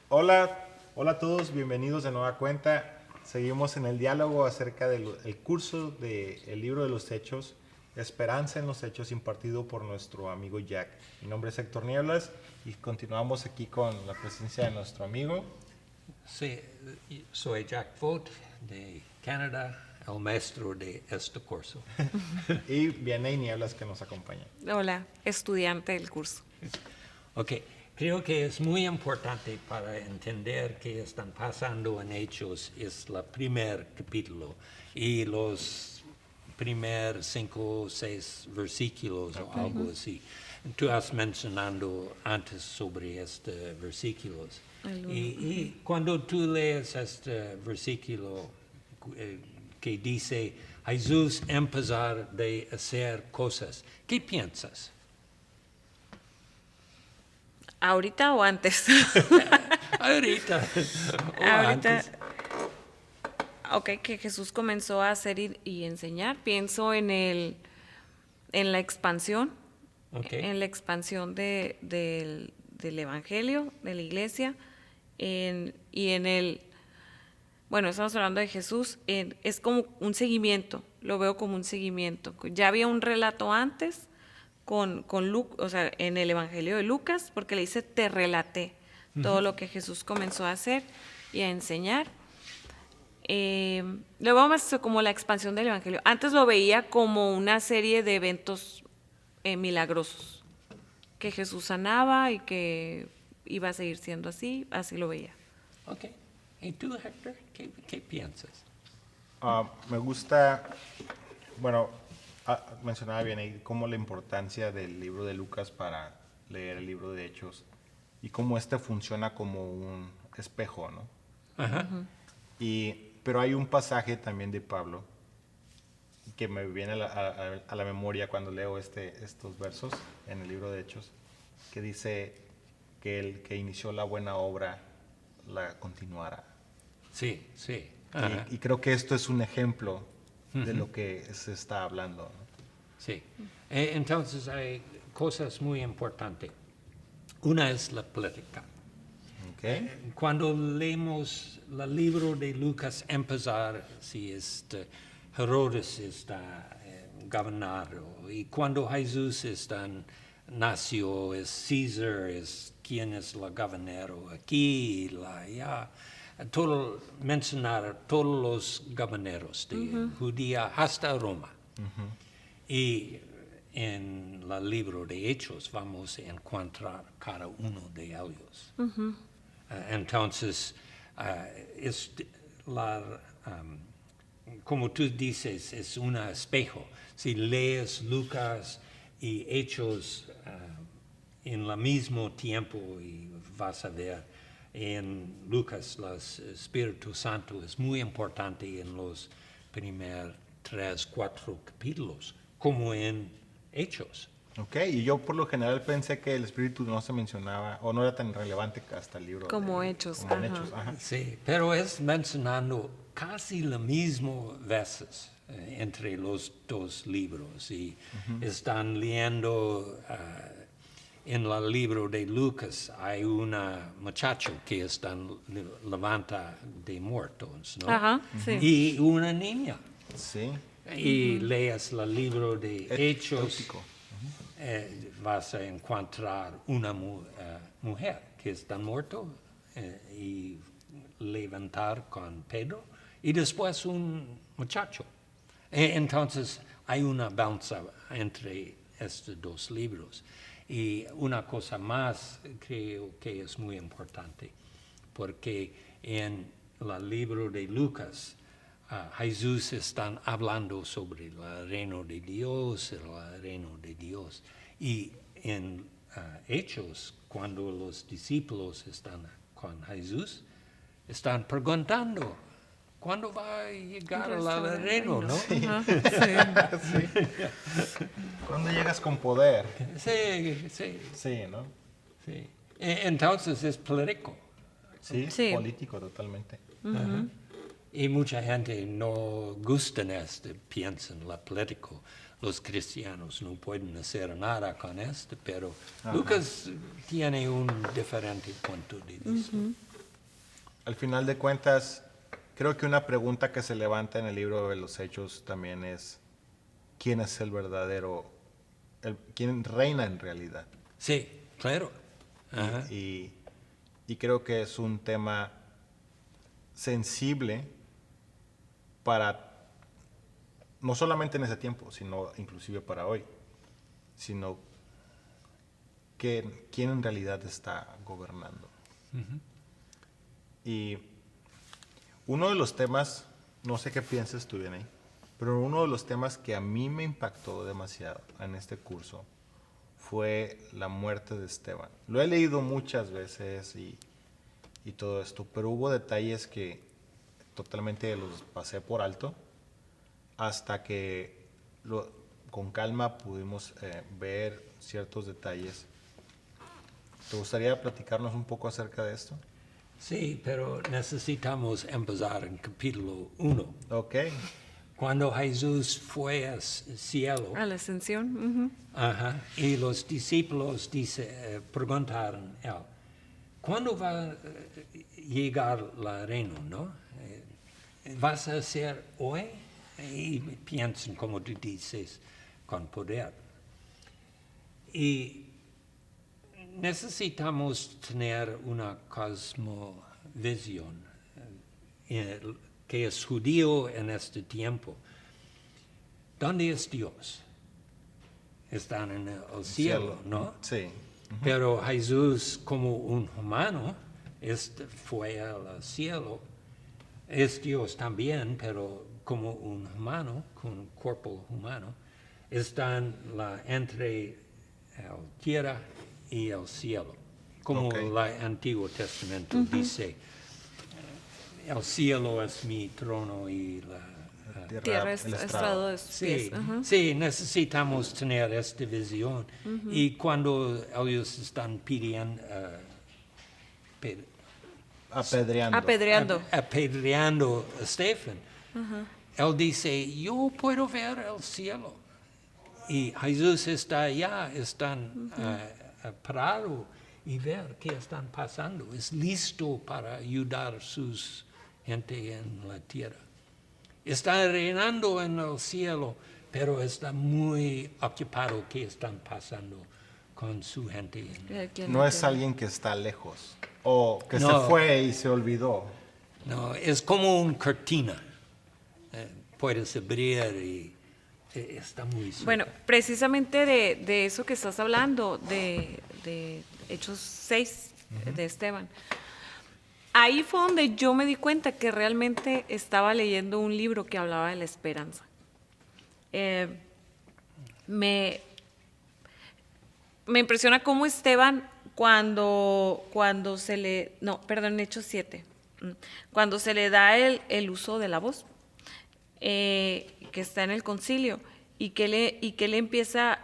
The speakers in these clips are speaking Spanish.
Hola, hola a todos, bienvenidos de nueva cuenta. Seguimos en el diálogo acerca del el curso del libro de los Hechos, Esperanza en los Hechos, impartido por nuestro amigo Jack. Mi nombre es Héctor Nieblas y continuamos aquí con la presencia de nuestro amigo. Sí, soy Jack Vogt de Canadá, el maestro de este curso. Y viene Nieblas que nos acompaña. Hola, estudiante del curso. Ok, creo que es muy importante para entender qué están pasando en Hechos es el primer capítulo y los primeros 5 o 6 versículos o algo así. Tú has mencionado antes sobre estos versículos. Y cuando tú lees este versículo que dice Jesús empezar de hacer cosas, ¿qué piensas? ¿Ahorita o antes? Ahorita. O Ahorita. antes. Ok, que Jesús comenzó a hacer y enseñar. Pienso en la expansión, Okay. en la expansión del Evangelio, de la iglesia, bueno, estamos hablando de Jesús, es como un seguimiento, lo veo como un seguimiento. Ya había un relato antes con o sea, en el Evangelio de Lucas, porque le dice, te relaté todo lo que Jesús comenzó a hacer y a enseñar. Lo veo más como la expansión del Evangelio. Antes lo veía como una serie de eventos milagrosos, que Jesús sanaba y que iba a seguir siendo así, así lo veía. Ok. ¿Y tú, Héctor? ¿Qué piensas? Me gusta, bueno, mencionaba bien ahí como la importancia del libro de Lucas para leer el libro de Hechos y cómo este funciona como un espejo, ¿no? Ajá. Pero hay un pasaje también de Pablo que me viene a la memoria cuando leo estos versos en el libro de Hechos, que dice que el que inició la buena obra la continuará. Sí, sí. Ajá. Y creo que esto es un ejemplo de lo que se está hablando, ¿no? Sí. Entonces hay cosas muy importantes. Una es la plática. Okay. Cuando leemos el libro de Lucas empezar, si Herodes está gobernado, y cuando Jesús nació, es César, es quien es el gobernador aquí, allá. Todo, mencionar todos los gobernados de Judía hasta Roma. Y en el libro de Hechos vamos a encontrar cada uno de ellos. Entonces, como tú dices, es un espejo. Si lees Lucas y Hechos en el mismo tiempo, y vas a ver en Lucas, el Espíritu Santo es muy importante en los primeros 3, 4 capítulos, como en Hechos. Ok, y yo por lo general pensé que el espíritu no se mencionaba o no era tan relevante hasta el libro. Como Hechos, como en ajá. Hechos, ajá. Sí, pero es mencionando casi lo mismo veces entre los dos libros y están leyendo en el libro de Lucas hay una muchacho que levanta de muertos, ¿no? Ajá, sí. Y una niña. Sí. Y lees el libro de Hechos, Éutico. vas a encontrar una mujer que está muerta y levantar con Pedro, y después un muchacho. Entonces hay una danza entre estos dos libros. Y una cosa más creo que es muy importante, porque en el libro de Lucas, Jesús está hablando sobre el reino de Dios, el reino de Dios. Y en Hechos, cuando los discípulos están con Jesús, están preguntando, ¿cuándo va a llegar el reino? ¿No? Ajá, sí. Sí. ¿Cuándo llegas con poder? Sí, sí, Sí, ¿no? sí. Entonces es político. Sí, Sí. político totalmente. Ajá. Y mucha gente no gusta en piensan la político. Los cristianos no pueden hacer nada con esto, pero Lucas tiene un diferente punto de vista. al final de cuentas, creo que una pregunta que se levanta en el libro de los Hechos también es, ¿quién es el verdadero, quién reina en realidad? Sí, claro. Ajá. Y creo que es un tema sensible para, no solamente en ese tiempo, sino inclusive para hoy, sino que quién en realidad está gobernando. Y uno de los temas, no sé qué piensas tú, Vianney, pero uno de los temas que a mí me impactó demasiado en este curso fue la muerte de Esteban. Lo he leído muchas veces y todo esto, pero hubo detalles que totalmente los pasé por alto hasta que con calma pudimos ver ciertos detalles. ¿Te gustaría platicarnos un poco acerca de esto? Sí, pero necesitamos empezar en capítulo 1. Ok. Cuando Jesús fue al cielo, A la ascensión. ajá, y los discípulos preguntaron a él, ¿cuándo va a llegar el reino, no? ¿Vas a hacer hoy? Y piensan, como tú dices, con poder. Y necesitamos tener una cosmovisión que es judío en este tiempo. ¿Dónde es Dios? Están en el cielo, ¿no? Sí. Pero Jesús, como un humano, fue al cielo. Es Dios también, pero como un humano, con un cuerpo humano, está entre la tierra y el cielo. Como el Antiguo Testamento dice, el cielo es mi trono y la Tierra es estrado de sus pies. Sí, necesitamos tener esta visión. Y cuando ellos están pidiendo, apedreando a Estefan, él dice, yo puedo ver el cielo. Y Jesús está allá, están parado y ver qué están pasando. Es listo para ayudar a sus gente en la tierra. Está reinando en el cielo, pero está muy ocupado qué están pasando con su gente. No es alguien que está lejos o que se fue y se olvidó. No, es como una cortina. Puedes abrir y está muy cerca. Bueno, precisamente de eso que estás hablando, de Hechos 6, de Esteban. Ahí fue donde yo me di cuenta que realmente estaba leyendo un libro que hablaba de la esperanza. Me impresiona cómo Esteban, cuando se le... No, perdón, Hechos 7. Cuando se le da el uso de la voz, que está en el concilio, y que le empieza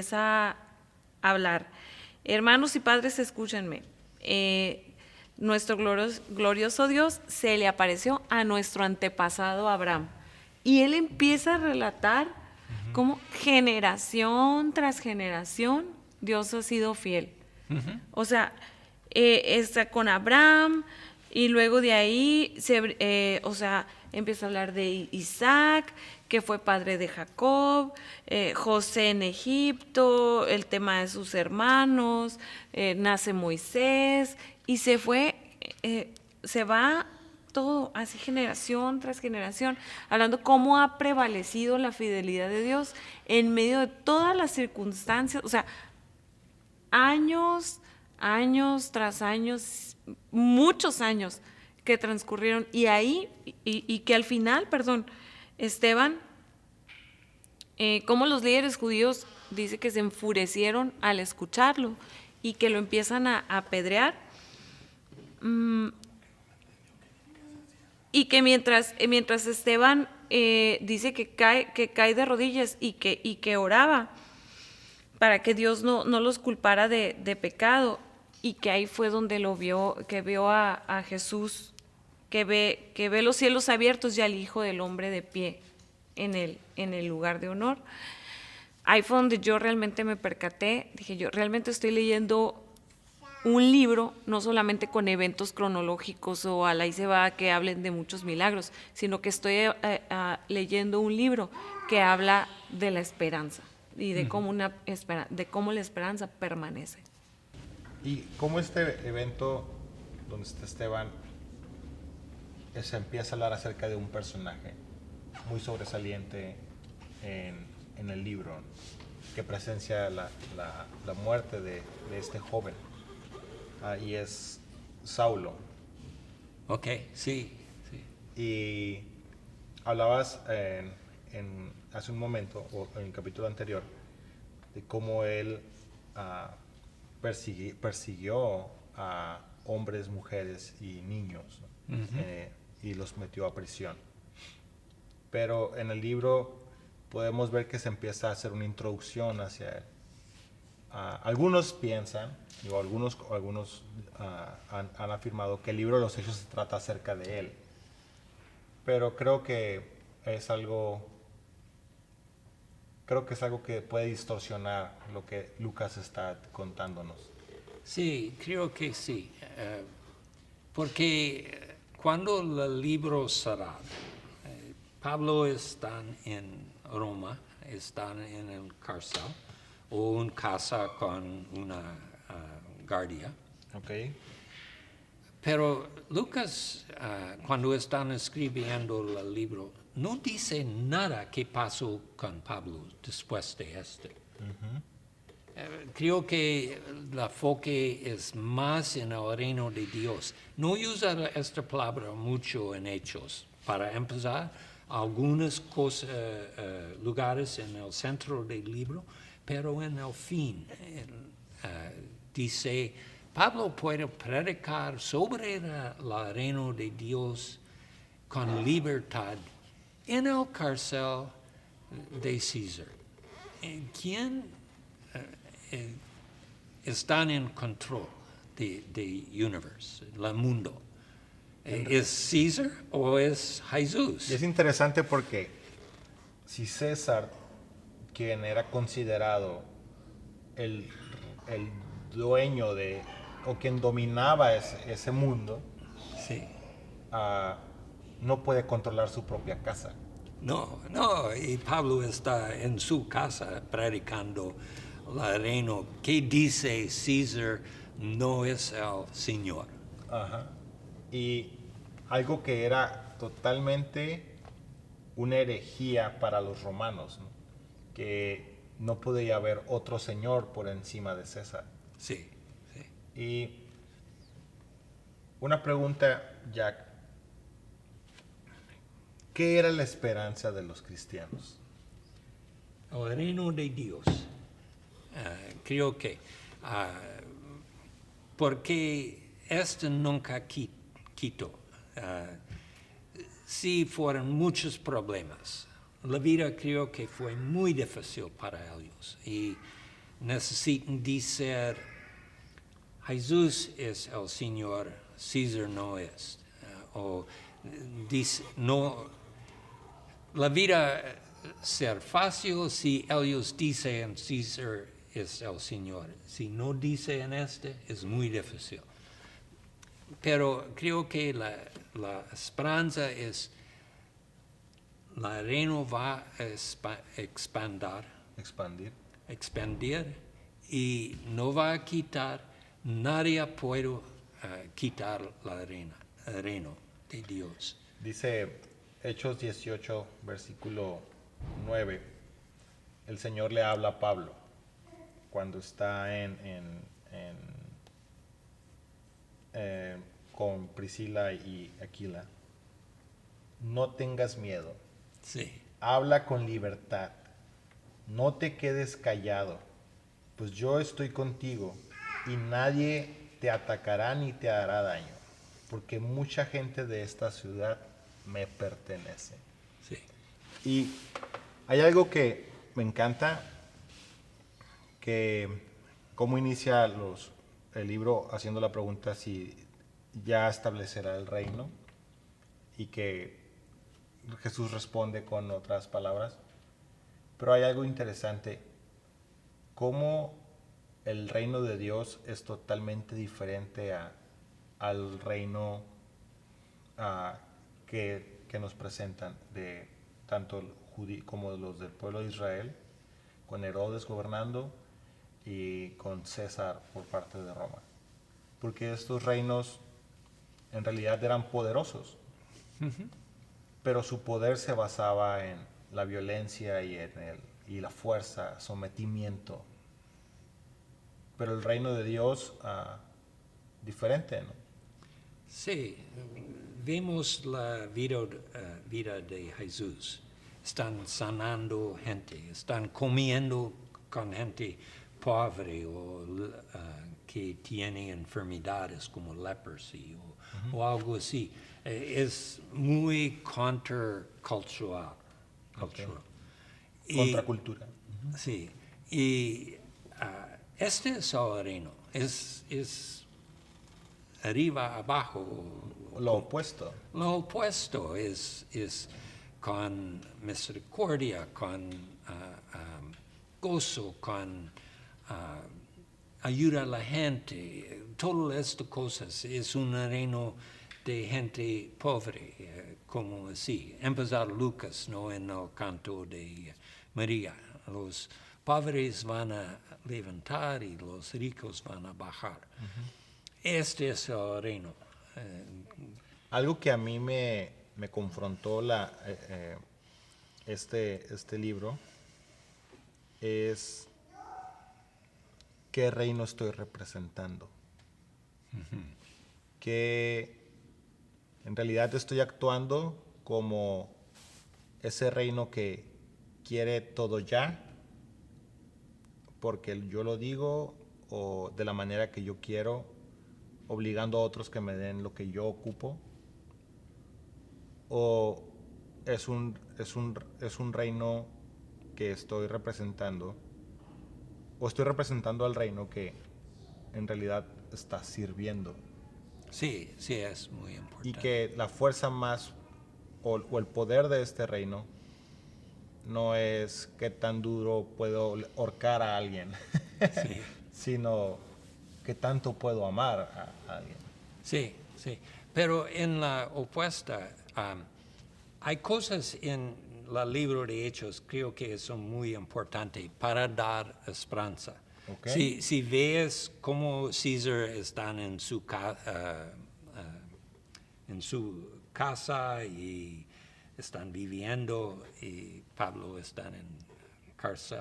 a hablar. Hermanos y padres, escúchenme. Nuestro glorioso Dios se le apareció a nuestro antepasado Abraham. Y él empieza a relatar cómo generación tras generación Dios ha sido fiel. O sea, está con Abraham y luego de ahí, empieza a hablar de Isaac, que fue padre de Jacob, José en Egipto, el tema de sus hermanos, nace Moisés y se va todo así generación tras generación, hablando cómo ha prevalecido la fidelidad de Dios en medio de todas las circunstancias, o sea, años tras años, muchos años que transcurrieron y ahí, y que al final, Esteban, como los líderes judíos dice que se enfurecieron al escucharlo y que lo empiezan a apedrear, y que mientras Esteban dice que cae de rodillas y que oraba para que Dios no los culpara de pecado, y que ahí fue donde vio a Jesús, que ve los cielos abiertos y al Hijo del Hombre de pie en el lugar de honor. Ahí fue donde yo realmente me percaté, dije, yo realmente estoy leyendo un libro, no solamente con eventos cronológicos o a la ahí se va que hablen de muchos milagros, sino que estoy leyendo un libro que habla de la esperanza y de cómo, de cómo la esperanza permanece. Y cómo este evento donde está Esteban se empieza a hablar acerca de un personaje muy sobresaliente en el libro, que presencia la muerte de este joven. Y es Saulo. Ok, sí, sí. Y hablabas hace un momento, o en el capítulo anterior, de cómo él persiguió a hombres, mujeres y niños, ¿no? Y los metió a prisión. Pero en el libro podemos ver que se empieza a hacer una introducción hacia él. Algunos piensan, o algunos han afirmado que el libro de los Hechos se trata acerca de él. Pero creo que es algo que puede distorsionar lo que Lucas está contándonos. Sí, creo que sí. Porque cuando el libro será, Pablo está en Roma, está en el cárcel o una casa con una guardia. Okay. Pero Lucas, cuando están escribiendo el libro, no dice nada que pasó con Pablo después de este. Creo que el enfoque es más en el reino de Dios. No usa esta palabra mucho en Hechos. Para empezar, algunos lugares en el centro del libro, pero en el fin dice, Pablo puede predicar sobre el reino de Dios con libertad en el cárcel de César. ¿Quién están en control del universo, el mundo? ¿Es César o es Jesús? Y es interesante porque si César, quien era considerado el dueño o quien dominaba ese mundo, Sí. no puede controlar su propia casa. No, y Pablo está en su casa predicando el reino. ¿Qué dice César? No es el Señor. Ajá. Y algo que era totalmente una herejía para los romanos, ¿no? Que no podía haber otro señor por encima de César. Sí, sí. Y una pregunta, Jack. ¿Qué era la esperanza de los cristianos? El reino de Dios. Creo que porque esto nunca quitó. Sí fueron muchos problemas. La vida creo que fue muy difícil para ellos y necesitan decir, Jesús es el Señor, César no es. O dice, no, la vida ser fácil si ellos dicen César es el Señor. Si no dicen es muy difícil. Pero creo que la esperanza es, la reino va a expandir y no va a quitar, nadie puede quitar el reino de Dios. Dice Hechos 18, versículo 9, el Señor le habla a Pablo cuando está con Priscila y Aquila. No tengas miedo. Sí. Habla con libertad. No te quedes callado, pues yo estoy contigo y nadie te atacará ni te hará daño, porque mucha gente de esta ciudad me pertenece. Sí. Y hay algo que me encanta, que cómo inicia el libro haciendo la pregunta si ya establecerá el reino, y que Jesús responde con otras palabras. Pero hay algo interesante, cómo el reino de Dios es totalmente diferente al reino que nos presentan de tanto como los del pueblo de Israel, con Herodes gobernando y con César por parte de Roma. Porque estos reinos en realidad eran poderosos, pero su poder se basaba en la violencia y la fuerza, sometimiento. Pero el reino de Dios, diferente, ¿no? Sí, vemos la vida de Jesús. Están sanando gente, están comiendo con gente pobre o que tiene enfermedades como leprosy o algo así. Es muy contracultural. Contracultura. Sí, y este es el reino, es arriba, abajo. Lo opuesto. Lo opuesto es con misericordia, con gozo, con ayuda a la gente. Todas estas cosas es un reino de gente pobre, como así. Empezar Lucas, ¿no? En el canto de María. Los pobres van a levantar y los ricos van a bajar. Este es el reino. Algo que a mí me confrontó este libro es qué reino estoy representando. Que en realidad estoy actuando como ese reino que quiere todo ya, porque yo lo digo o de la manera que yo quiero, obligando a otros que me den lo que yo ocupo, o es un reino que estoy representando, o estoy representando al reino que en realidad está sirviendo. Sí, es muy importante. Y que la fuerza más o el poder de este reino no es qué tan duro puedo ahorcar a alguien, Sí. sino qué tanto puedo amar a alguien. Sí. Pero en la opuesta, hay cosas en el libro de Hechos creo que son muy importantes para dar esperanza. Okay. Si ves cómo César está en su casa y están viviendo y Pablo está en cárcel,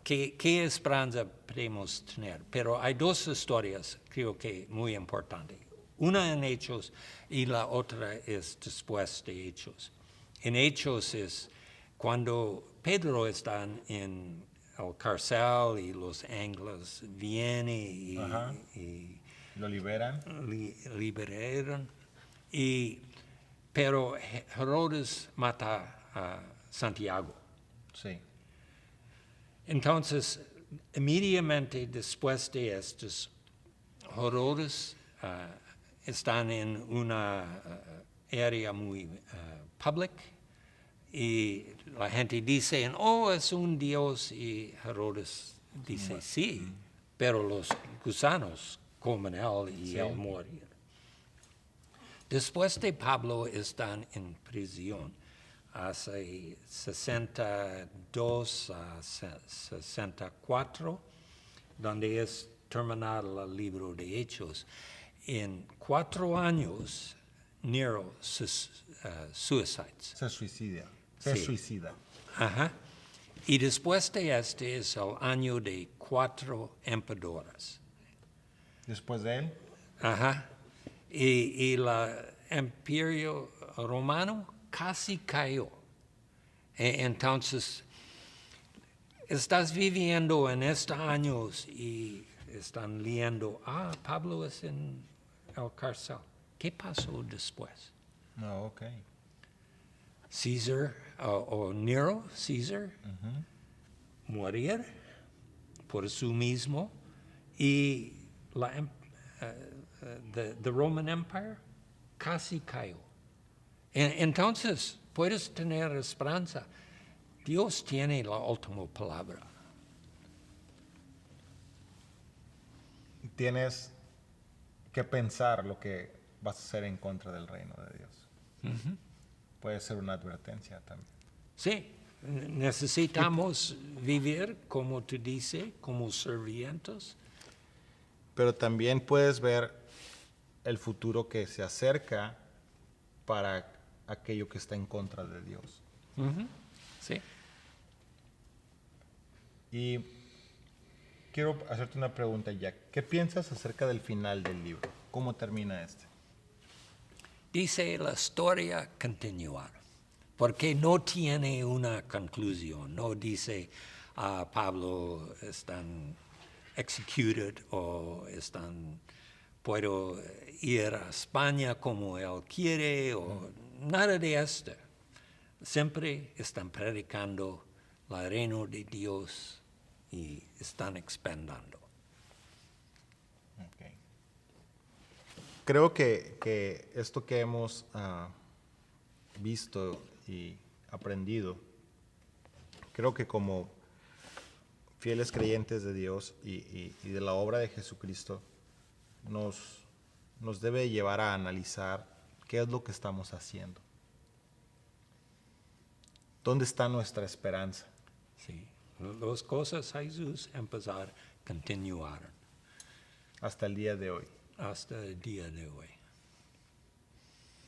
¿qué esperanza podemos tener? Pero hay dos historias creo que muy importantes. Una en Hechos y la otra es después de Hechos. En Hechos es cuando Pedro está en el cárcel y los ángeles vienen y lo liberan. Liberan. Pero Herodes mata a Santiago. Sí. Entonces, inmediatamente después de estos, Herodes están en una área muy pública y la gente dice, es un dios, y Herodes dice, sí, pero los gusanos comen él y él muere. Después de Pablo están en prisión hace 62 a 64, donde es terminado el libro de Hechos. En 4 años, Nero se suicida. Ajá. Y después de este es el año de 4 emperadores. Después de él. Ajá. Y el imperio romano casi cayó. Entonces, estás viviendo en estos años y están leyendo, Pablo es en el cárcel. ¿Qué pasó después? No, ok. César o Nero, César, morir por sí mismo y the Roman Empire casi cayó. Entonces, puedes tener esperanza. Dios tiene la última palabra. tienes que pensar lo que vas a hacer en contra del reino de Dios. Puede ser una advertencia también. Sí, necesitamos vivir, como tú dices, como sirvientes. Pero también puedes ver el futuro que se acerca para aquello que está en contra de Dios. Sí. Y quiero hacerte una pregunta, Jack. ¿Qué piensas acerca del final del libro? ¿Cómo termina este? Dice la historia continuar, porque no tiene una conclusión. No dice Pablo están executed o puedo ir a España como él quiere o nada de esto. Siempre están predicando el reino de Dios y están expandiendo. Okay. Creo que esto que hemos visto y aprendido, creo que como fieles creyentes de Dios y de la obra de Jesucristo, nos debe llevar a analizar qué es lo que estamos haciendo. ¿Dónde está nuestra esperanza? Sí. Las cosas Jesús empezar, continuaron Hasta el día de hoy. hasta el día de hoy.